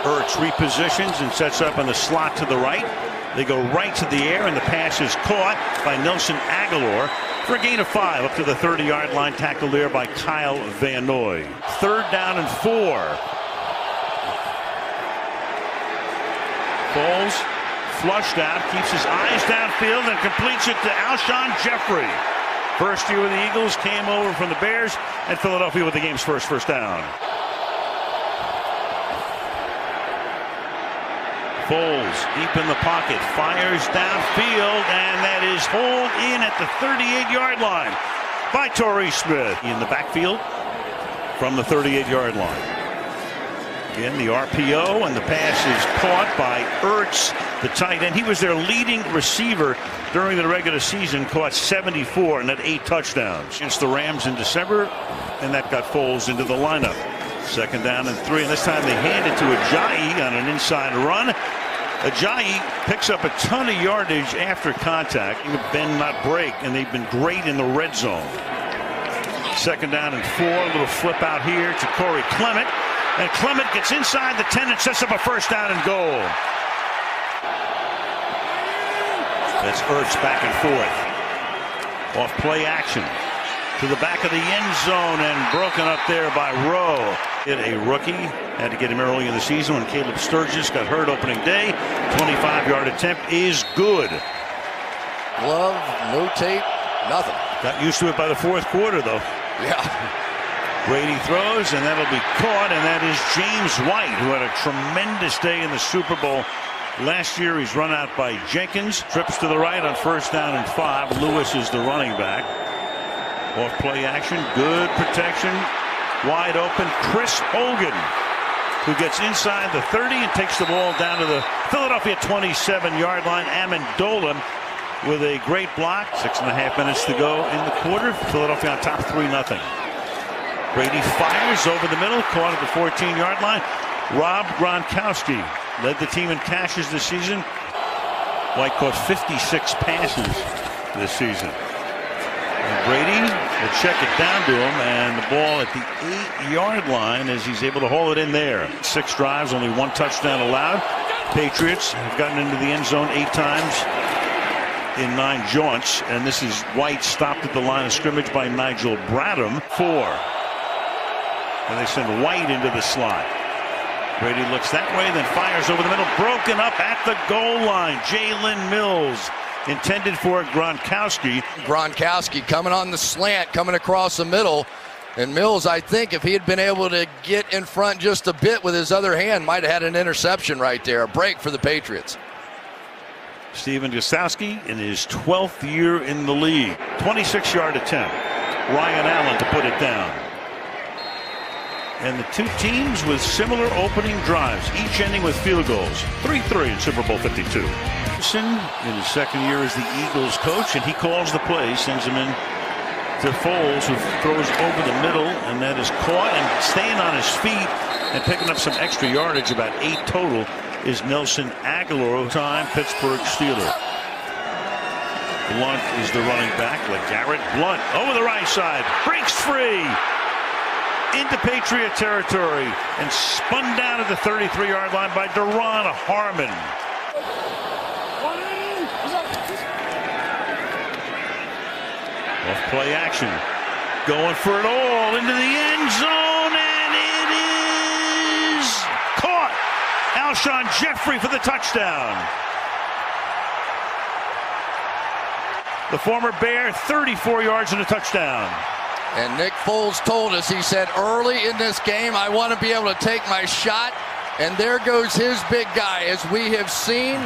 Ertz repositions and sets up in the slot to the right. They go right to the air, and the pass is caught by Nelson Aguilar for a gain of 5 up to the 30-yard line. Tackle there by Kyle Van Noy. 3rd down and 4. Foles flushed out, keeps his eyes downfield, and completes it to Alshon Jeffrey. First year with the Eagles, came over from the Bears, and Philadelphia with the game's first down. Foles deep in the pocket, fires downfield, and that is hauled in at the 38-yard line by Torrey Smith. In the backfield from the 38-yard line. Again, the RPO, and the pass is caught by Ertz, the tight end. He was their leading receiver during the regular season, caught 74 and had 8 touchdowns against the Rams in December, and that got Foles into the lineup. 2nd down and 3, and this time they hand it to Ajayi on an inside run. Ajayi picks up a ton of yardage after contact. Bend not break, and they've been great in the red zone. 2nd down and 4, a little flip out here to Corey Clement, and Clement gets inside the 10 and sets up a 1st down and goal. That's Ertz back and forth. Off play action to the back of the end zone, and broken up there by Rowe. A rookie, had to get him early in the season when Caleb Sturgis got hurt opening day. 25-yard attempt is good. Glove, no tape, nothing. Got used to it by the 4th quarter, though. Yeah. Brady throws, and that'll be caught, and that is James White, who had a tremendous day in the Super Bowl last year. He's run out by Jenkins. Trips to the right on 1st down and 5. Lewis is the running back. Off play action, good protection, wide open. Chris Hogan, who gets inside the 30 and takes the ball down to the Philadelphia 27-yard line. Amendola with a great block. 6.5 minutes to go in the quarter. Philadelphia on top 3-0. Brady fires over the middle, caught at the 14-yard line. Rob Gronkowski led the team in catches this season. White caught 56 passes this season. And Brady will check it down to him, and the ball at the 8-yard line as he's able to haul it in there. 6 drives, only 1 touchdown allowed. Patriots have gotten into the end zone 8 times in 9 jaunts, and this is White stopped at the line of scrimmage by Nigel Bradham. 4. And they send White into the slot. Brady looks that way, then fires over the middle, broken up at the goal line. Jalen Mills, intended for Gronkowski. Gronkowski coming on the slant, coming across the middle. And Mills, I think, if he had been able to get in front just a bit with his other hand, might have had an interception right there. A break for the Patriots. Steven Gostkowski in his 12th year in the league. 26-yard attempt. Ryan Allen to put it down. And the 2 teams with similar opening drives, each ending with field goals. 3-3 in Super Bowl 52. In his 2nd year as the Eagles coach, and he calls the play, sends him in to Foles, who throws over the middle, and that is caught, and staying on his feet and picking up some extra yardage, about 8 total, is Nelson Aguilar. Time Pittsburgh Steelers. Blunt is the running back. LeGarrette Blunt over the right side, breaks free into Patriot territory and spun down at the 33-yard line by Deron Harmon. Off play action, going for it all into the end zone, and it is caught. Alshon Jeffrey for the touchdown. The former Bear, 34 yards and a touchdown. And Nick Foles told us, he said, early in this game, I want to be able to take my shot. And there goes his big guy. As we have seen,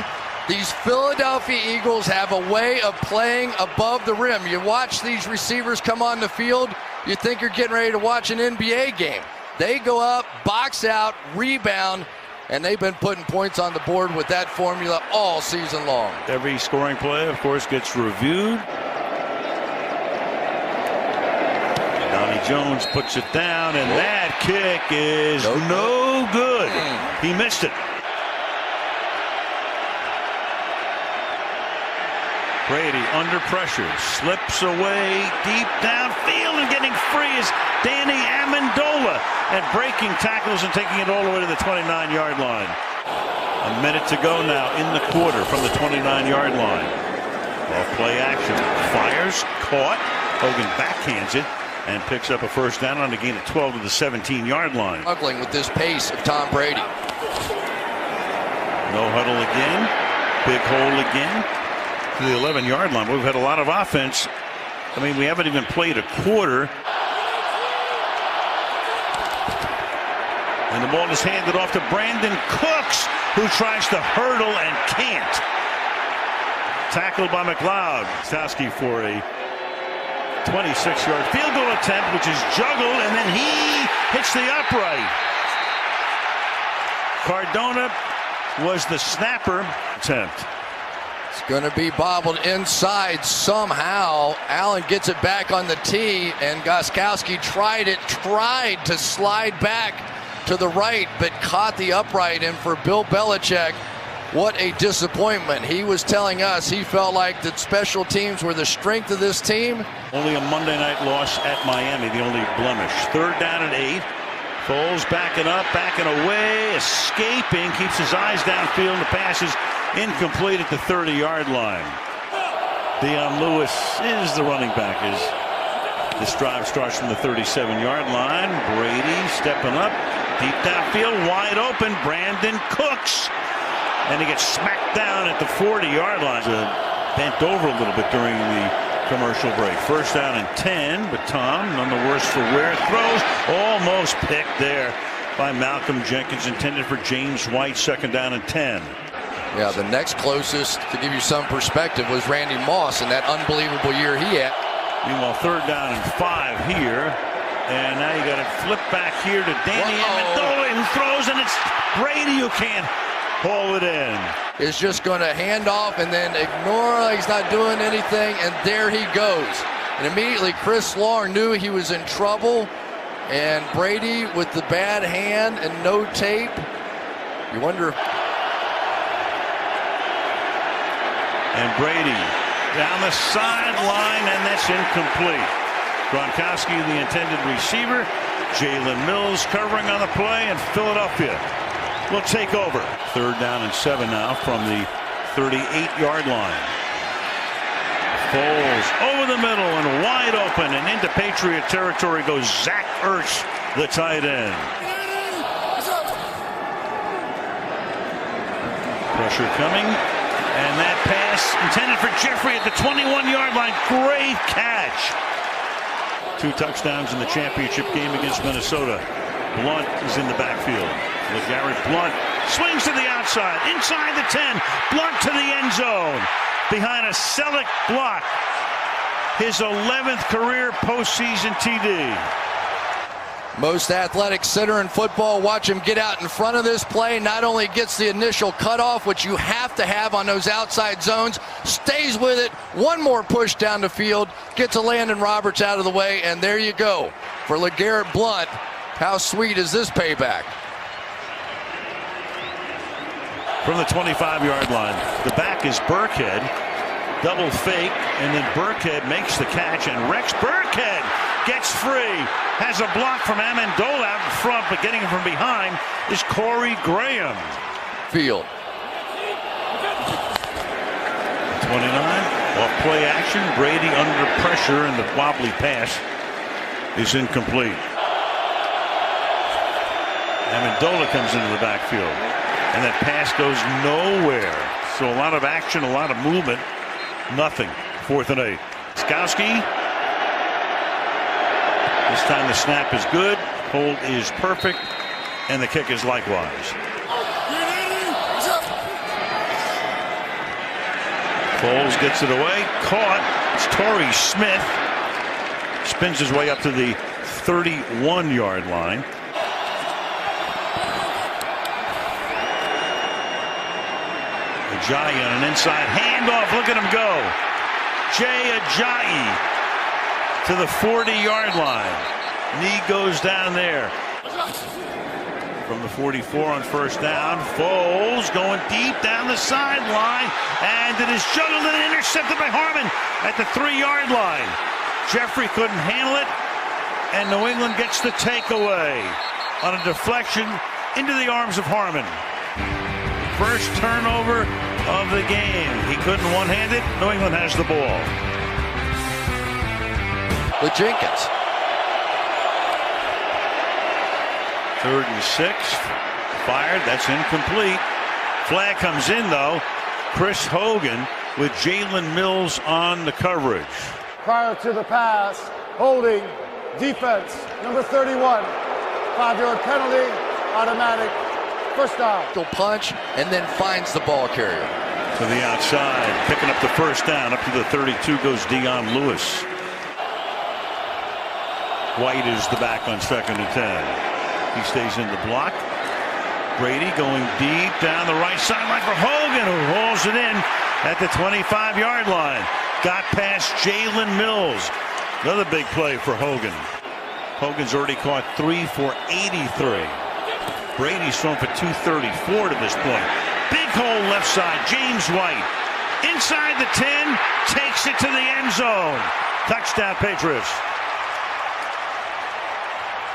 these Philadelphia Eagles have a way of playing above the rim. You watch these receivers come on the field, you think you're getting ready to watch an NBA game. They go up, box out, rebound, and they've been putting points on the board with that formula all season long. Every scoring play, of course, gets reviewed. Donnie Jones puts it down, and that kick is no good. He missed it. Brady under pressure, slips away deep downfield, and getting free is Danny Amendola. and breaking tackles and taking it all the way to the 29-yard line. A minute to go now in the quarter from the 29-yard line. Off play action. Fires, caught. Hogan backhands it and picks up a first down on a gain of 12 to the 17-yard line. Struggling with this pace of Tom Brady. No huddle again. Big hole again to the 11-yard line. We've had a lot of offense. I mean, we haven't even played a quarter. And the ball is handed off to Brandon Cooks, who tries to hurdle and can't. Tackled by McLeod. Stowski for a 26-yard field goal attempt, which is juggled, and then he hits the upright. Cardona was the snapper attempt. It's going to be bobbled inside somehow. Allen gets it back on the tee, and Gostkowski tried to slide back to the right, but caught the upright. And for Bill Belichick, what a disappointment. He was telling us he felt like that special teams were the strength of this team. Only a Monday night loss at Miami, the only blemish. Third down and 8. Foles backing up, backing away, escaping, keeps his eyes downfield. The pass is incomplete at the 30-yard line. Dion Lewis is the running back. This drive starts from the 37-yard line. Brady stepping up, deep downfield, wide open. Brandon Cooks. And he gets smacked down at the 40-yard line. Bent over a little bit during the commercial break. First down and 10, but Tom, none the worse for wear. Throws, almost picked there by Malcolm Jenkins, intended for James White. Second down and 10. Yeah, the next closest, to give you some perspective, was Randy Moss in that unbelievable year he had. Meanwhile, third down and 5 here. And now you got it flipped back here to Danny Amendola, who throws, and it's Brady who can't haul it in. Is just going to hand off and then ignore, he's not doing anything, and there he goes. And immediately Chris Long knew he was in trouble, and Brady with the bad hand and no tape. You wonder. And Brady down the sideline, and that's incomplete. Gronkowski, the intended receiver. Jalen Mills covering on the play, and Philadelphia will take over. Third down and 7 now from the 38-yard line. Foles over the middle and wide open, and into Patriot territory goes Zach Ertz, the tight end. Pressure coming, and that pass intended for Jeffrey at the 21-yard line. Great catch. 2 touchdowns in the championship game against Minnesota. Blunt is in the backfield. LeGarrette Blunt swings to the outside, inside the 10. Blunt to the end zone, behind a Selleck block. His 11th career postseason TD. Most athletic center in football. Watch him get out in front of this play. Not only gets the initial cutoff, which you have to have on those outside zones, stays with it. One more push down the field, gets a Landon Roberts out of the way, and there you go. For LeGarrette Blunt, how sweet is this payback? From the 25-yard line, the back is Burkhead. Double fake, and then Burkhead makes the catch, and Rex Burkhead gets free. Has a block from Amendola out in front, but getting him from behind is Corey Graham. Field. 29, off play action. Brady under pressure, and the wobbly pass is incomplete. Amendola comes into the backfield, and that pass goes nowhere. So a lot of action, a lot of movement. Nothing. 4th and 8. Skowski. This time the snap is good. Hold is perfect. And the kick is likewise. Foles gets it away. Caught. It's Torrey Smith. Spins his way up to the 31-yard line. Ajayi on an inside handoff. Look at him go. Jay Ajayi to the 40-yard line. Knee goes down there. From the 44 on first down. Foles going deep down the sideline. And it is juggled and intercepted by Harmon at the 3-yard line. Jeffrey couldn't handle it. And New England gets the takeaway. on a deflection into the arms of Harmon. First turnover of the game. He couldn't one-hand it. New England has the ball. With Jenkins. 3rd and 6. Fired. That's incomplete. Flag comes in, though. Chris Hogan with Jalen Mills on the coverage. Prior to the pass, holding, defense, number 31. 5-yard penalty, automatic, first down. He'll punch and then finds the ball carrier. To the outside, picking up the first down. Up to the 32 goes Dion Lewis. White is the back on 2nd and 10. He stays in the block. Brady going deep down the right sideline for Hogan, who hauls it in at the 25-yard line. Got past Jalen Mills. Another big play for Hogan. Hogan's already caught 3 for 83. Brady's thrown for 234 to this point. Big hole left side. James White inside the 10, takes it to the end zone. Touchdown, Patriots.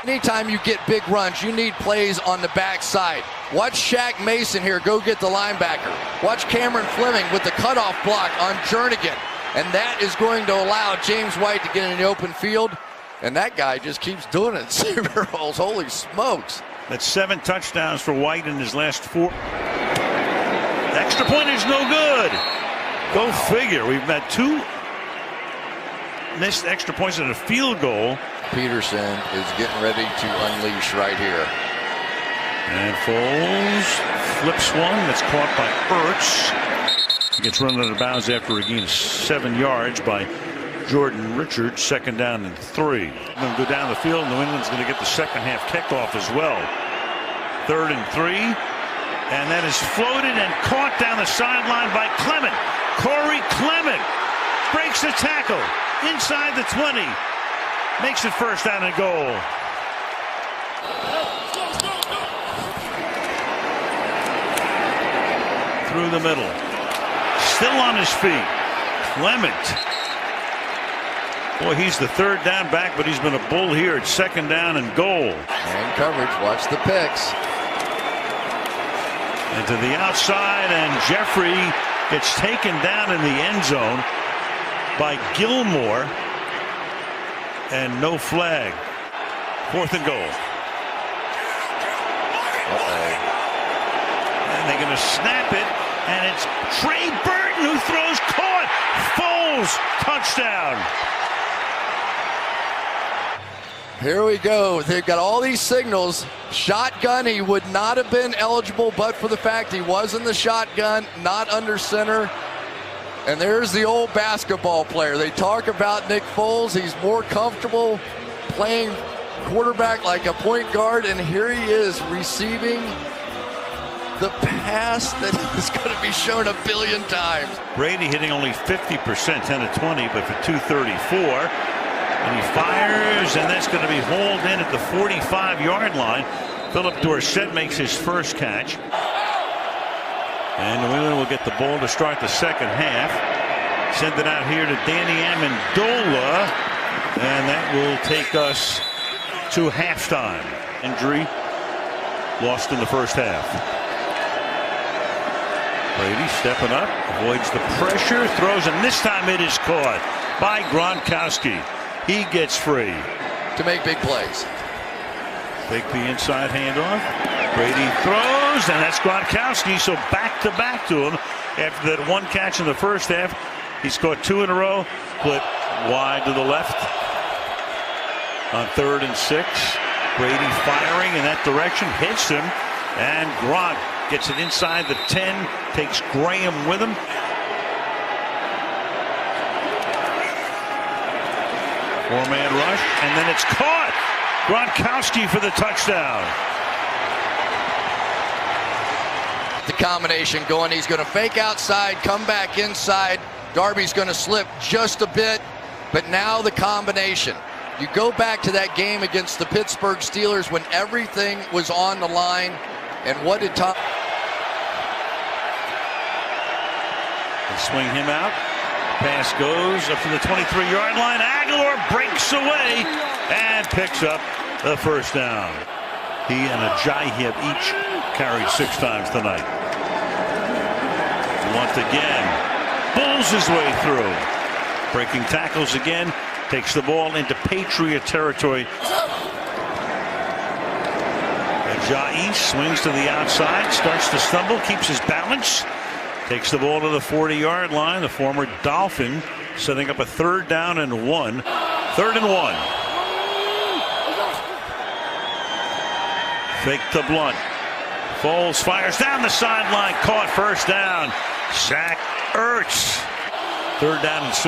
Anytime you get big runs, you need plays on the backside. Watch Shaq Mason here go get the linebacker. Watch Cameron Fleming with the cutoff block on Jernigan. And that is going to allow James White to get in the open field. And that guy just keeps doing it. Super rolls. Holy smokes. That's 7 touchdowns for White in his last 4. The extra point is no good. Go figure. We've had 2 missed extra points and a field goal. Peterson is getting ready to unleash right here. And Foles flips one that's caught by Ertz. He gets run out of bounds after a gain of 7 yards by Jordan Richards. 2nd down and 3. Going to go down the field. New England's going to get the second half kickoff as well. 3rd and 3. And that is floated and caught down the sideline by Clement. Corey Clement breaks the tackle inside the 20. Makes it 1st down and goal. Through the middle. Still on his feet. Clement. Boy, he's the 3rd down back, but he's been a bull here at 2nd down and goal. And coverage. Watch the picks. And to the outside, and Jeffrey gets taken down in the end zone by Gilmore. And no flag. 4th and goal. And they're going to snap it, and it's Trey Burton who throws, caught. Foles, touchdown. Here we go. They've got all these signals. Shotgun, he would not have been eligible but for the fact he was in the shotgun, not under center. And there's the old basketball player. They talk about Nick Foles. He's more comfortable playing quarterback like a point guard, and here he is receiving the pass that is going to be shown a billion times. Brady hitting only 50%, 10 of 20, but for 234. And he fires, and that's going to be hauled in at the 45-yard line. Philip Dorsett makes his first catch. And New England will get the ball to start the second half. Send it out here to Danny Amendola. And that will take us to halftime. Injury lost in the first half. Brady stepping up, avoids the pressure, throws, and this time it is caught by Gronkowski. He gets free. To make big plays. Take the inside handoff. Brady throws, and that's Gronkowski. So back to him after that 1 catch in the first half. He's caught 2 in a row. Split wide to the left on 3rd and 6. Brady firing in that direction, hits him, and Gronk gets it inside the 10. Takes Graham with him. Four-man rush, and then it's caught. Gronkowski for the touchdown. The combination going. He's going to fake outside, come back inside. Darby's going to slip just a bit, but now the combination. You go back to that game against the Pittsburgh Steelers when everything was on the line, and what did Tom? They swing him out. Pass goes up to the 23-yard line. Aguilar breaks away and picks up the first down. He and Ajayi have each carried 6 times tonight. Once again, pulls his way through. Breaking tackles again. Takes the ball into Patriot territory. Ajayi swings to the outside. Starts to stumble. Keeps his balance. Takes the ball to the 40-yard line. The former Dolphin setting up a 3rd down and 1. 3rd and 1. Fake to Blunt. Foles fires down the sideline. Caught, 1st down. Zach Ertz. 3rd down and 6.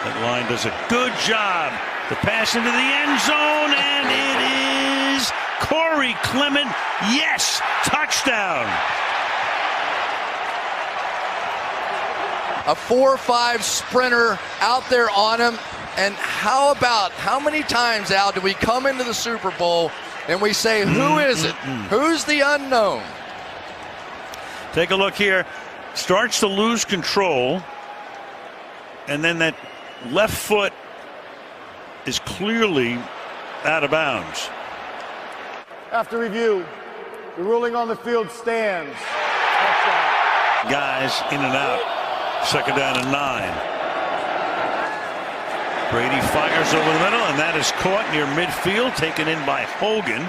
That line does a good job. The pass into the end zone, and it is Corey Clement. Yes, touchdown. A 4-5 sprinter out there on him. And how many times, Al, do we come into the Super Bowl and we say, who is it? Who's the unknown? Take a look here. Starts to lose control. And then that left foot is clearly out of bounds. After review, the ruling on the field stands. Guys in and out. 2nd down and 9. Brady fires over the middle, and that is caught near midfield, taken in by Hogan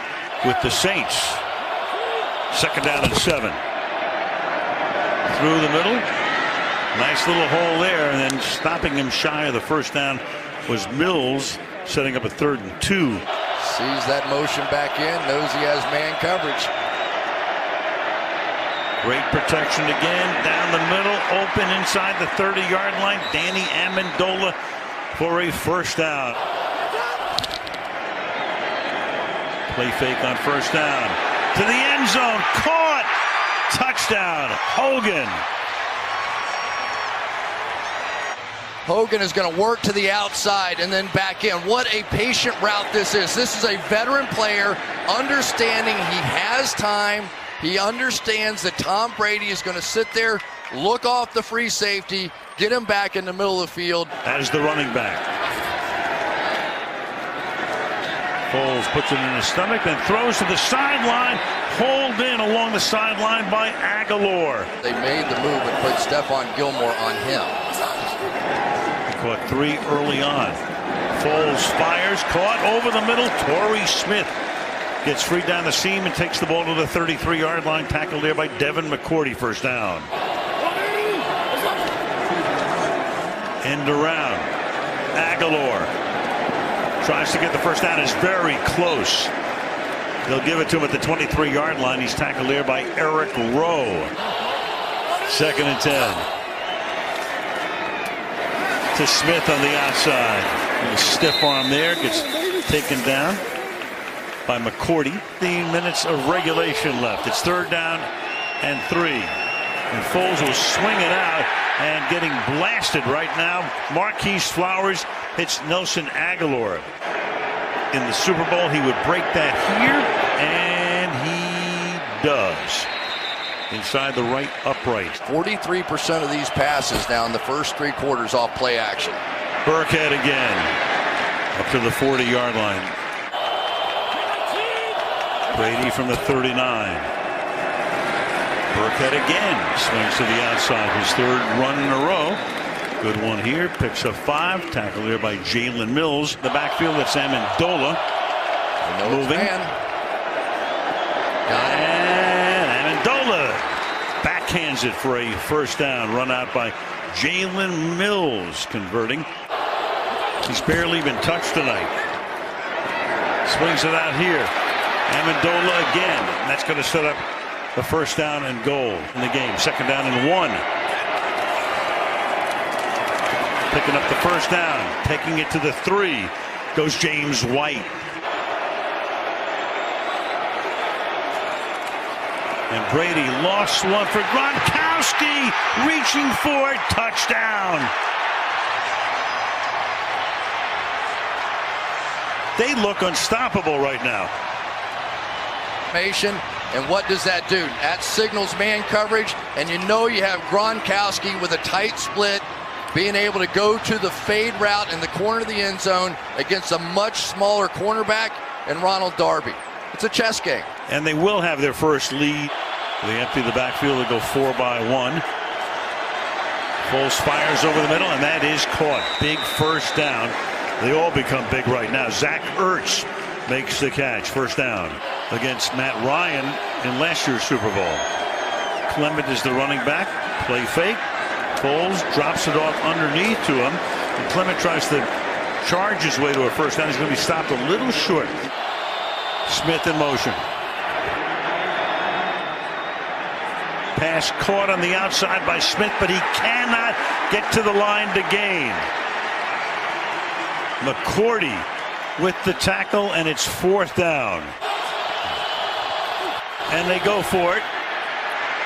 with the Saints. 2nd down and 7. Through the middle. Nice little hole there, and then stopping him shy of the 1st down was Mills, setting up a 3rd and 2. Sees that motion back in, knows he has man coverage. Great protection again, down the middle, open inside the 30-yard line. Danny Amendola for a 1st down. Play fake on 1st down. To the end zone. Caught. Touchdown. Hogan. Hogan is going to work to the outside and then back in. What a patient route this is. This is a veteran player understanding he has time. He understands that Tom Brady is going to sit there, look off the free safety, get him back in the middle of the field. As the running back. Foles puts it in his stomach, then throws to the sideline. Pulled in along the sideline by Aguilar. They made the move and put Stephon Gilmore on him. He caught 3 early on. Foles fires, caught over the middle. Torrey Smith gets free down the seam and takes the ball to the 33-yard line. Tackled there by Devin McCourty. 1st down. End around. Aguilar tries to get the 1st down. Is very close. They'll give it to him at the 23-yard line. He's tackled there by Eric Rowe. 2nd and 10. To Smith on the outside. A stiff arm there. Gets taken down by McCourty. 15 minutes of regulation left. It's 3rd down and 3. And Foles will swing it out and getting blasted right now. Marquise Flowers hits Nelson Aguilar. In the Super Bowl, he would break that here, and he does. Inside the right upright. 43% of these passes now in the first 3 quarters off play action. Burkhead again. Up to the 40-yard line. Brady from the 39. Burkhead again swings to the outside. His 3rd run in a row. Good one here. Picks up 5. Tackle there by Jalen Mills. The backfield, that's Amendola. Moving. And Amendola backhands it for a 1st down. Run out by Jalen Mills, converting. He's barely been touched tonight. Swings it out here. Amendola again. And that's going to set up the 1st down and goal in the game. 2nd down and 1. Picking up the 1st down. Taking it to the 3. Goes James White. And Brady lost one for Gronkowski. Reaching for it. Touchdown. They look unstoppable right now. And what does that do? That signals man coverage, and you know you have Gronkowski with a tight split being able to go to the fade route in the corner of the end zone against a much smaller cornerback and Ronald Darby. It's a chess game. And they will have their first lead. They empty the backfield. They go 4 by 1. Foles fires over the middle, and that is caught. Big first down. They all become big right now. Zach Ertz makes the catch. First down against Matt Ryan in last year's Super Bowl. Clement is the running back. Play fake. Foles drops it off underneath to him. And Clement tries to charge his way to a first down. He's going to be stopped a little short. Smith in motion. Pass caught on the outside by Smith, but he cannot get to the line to gain. McCourty with the tackle, and it's 4th down. And they go for it.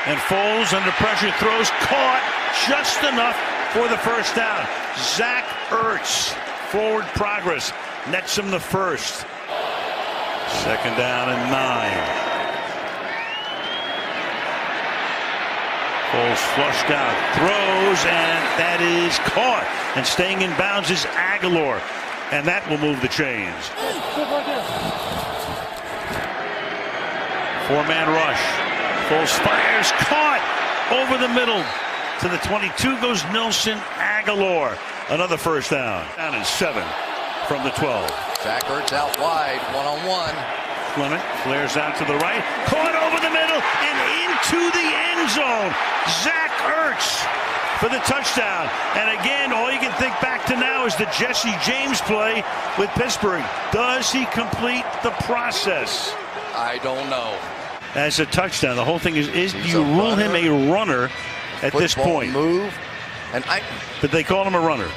And Foles under pressure throws, caught just enough for the first down. Zach Ertz, forward progress, nets him the first. 2nd down and 9. Foles flushed out, throws, and that is caught. And staying in bounds is Aguilar, and that will move the chains. 4-man rush. Foles fires, caught over the middle. To the 22 goes Nelson Aguilar. Another first down. Down and 7 from the 12. Zach Ertz out wide, one-on-one. Clement flares out to the right, caught over the middle and into the end zone. Zach Ertz for the touchdown. And again, all you can think back to now is the Jesse James play with Pittsburgh. Does he complete the process? I don't know. As a touchdown, the whole thing is do you rule him a runner at this point? Move, and but they call him a runner.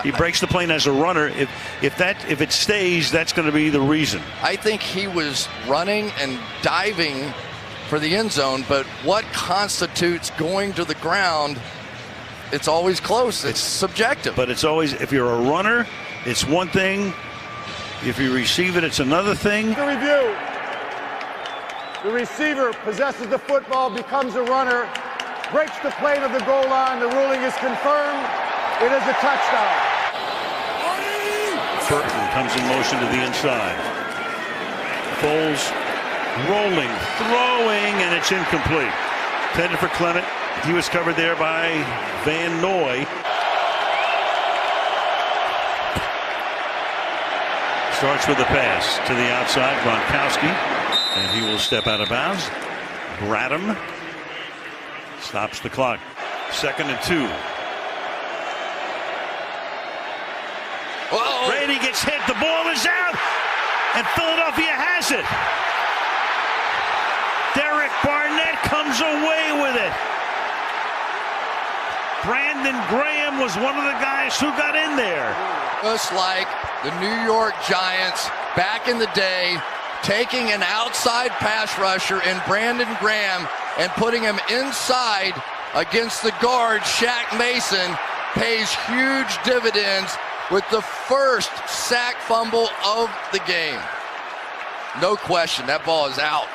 He breaks the plane as a runner. If it stays, that's going to be the reason. I think he was running and diving for the end zone, but what constitutes going to the ground? It's always close. It's subjective. But it's always, if you're a runner, it's one thing. If you receive it, it's another thing. The review. The receiver possesses the football, becomes a runner, breaks the plane of the goal line. The ruling is confirmed. It is a touchdown. Burton comes in motion to the inside. Foles rolling, throwing, and it's incomplete. Intended for Clement. He was covered there by Van Noy. Starts with a pass to the outside, Gronkowski, and he will step out of bounds. Bradham stops the clock. 2nd and 2. Uh-oh. Brady gets hit. The ball is out, and Philadelphia has it. Derek Barnett comes away with it. Brandon Graham was one of the guys who got in there. Just like the New York Giants back in the day, taking an outside pass rusher in Brandon Graham and putting him inside against the guard, Shaq Mason, pays huge dividends with the first sack fumble of the game. No question, that ball is out.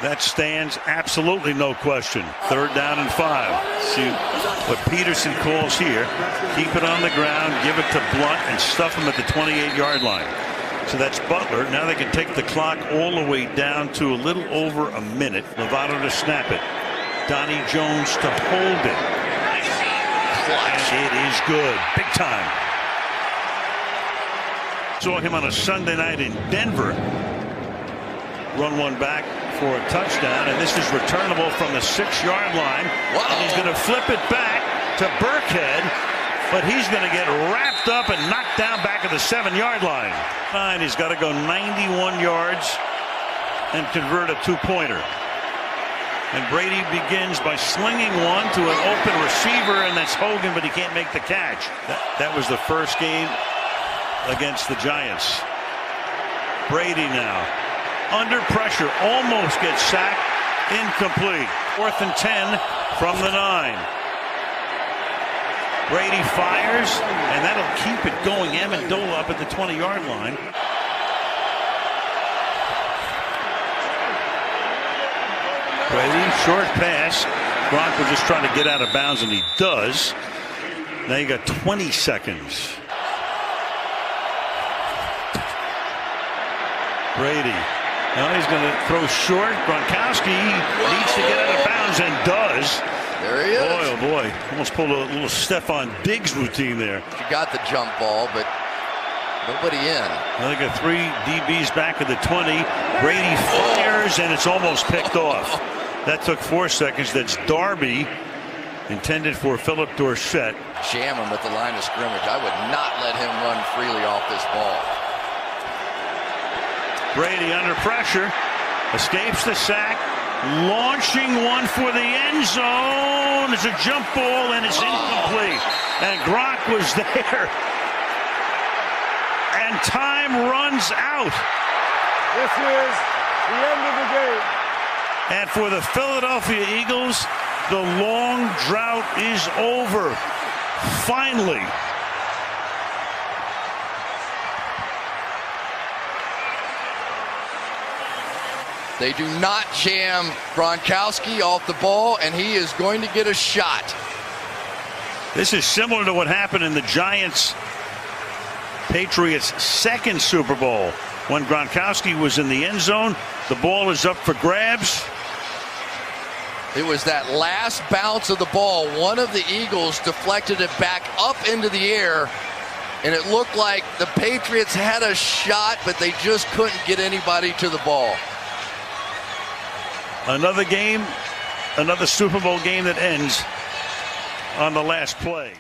That stands, absolutely no question. 3rd down and 5. See what Peterson calls here. Keep it on the ground, give it to Blunt, and stuff him at the 28-yard line. So that's Butler. Now they can take the clock all the way down to a little over a minute. Lovato to snap it. Donnie Jones to hold it. And it is good. Big time. Saw him on a Sunday night in Denver. Run one back for a touchdown, and this is returnable from the 6-yard line. And he's going to flip it back to Burkhead, but he's going to get wrapped up and knocked down back at the 7-yard line. He's got to go 91 yards and convert a 2-pointer. And Brady begins by slinging one to an open receiver, and that's Hogan, but he can't make the catch. That was the first game against the Giants. Brady now under pressure, almost gets sacked, incomplete. 4th and 10 from the 9. Brady fires, and that'll keep it going. Amendola up at the 20-yard line. Brady, short pass, Gronk was just trying to get out of bounds, and he does. Now you got 20 seconds. Brady. Now he's going to throw short. Gronkowski needs to get out of bounds and does. There he is. Boy, oh boy. Almost pulled a little Stephon Diggs routine there. He got the jump ball, but nobody in. Now they got 3 DBs back at the 20. Brady fires, and it's almost picked off. That took 4 seconds. That's Darby, intended for Philip Dorsett. Jam him at the line of scrimmage. I would not let him run freely off this ball. Brady under pressure, escapes the sack, launching one for the end zone. It's a jump ball, and it's incomplete. And Gronk was there. And time runs out. This is the end of the game. And for the Philadelphia Eagles, the long drought is over. Finally. They do not jam Gronkowski off the ball, and he is going to get a shot. This is similar to what happened in the Giants Patriots' second Super Bowl. When Gronkowski was in the end zone, the ball is up for grabs. It was that last bounce of the ball. One of the Eagles deflected it back up into the air, and it looked like the Patriots had a shot, but they just couldn't get anybody to the ball. Another game, another Super Bowl game that ends on the last play.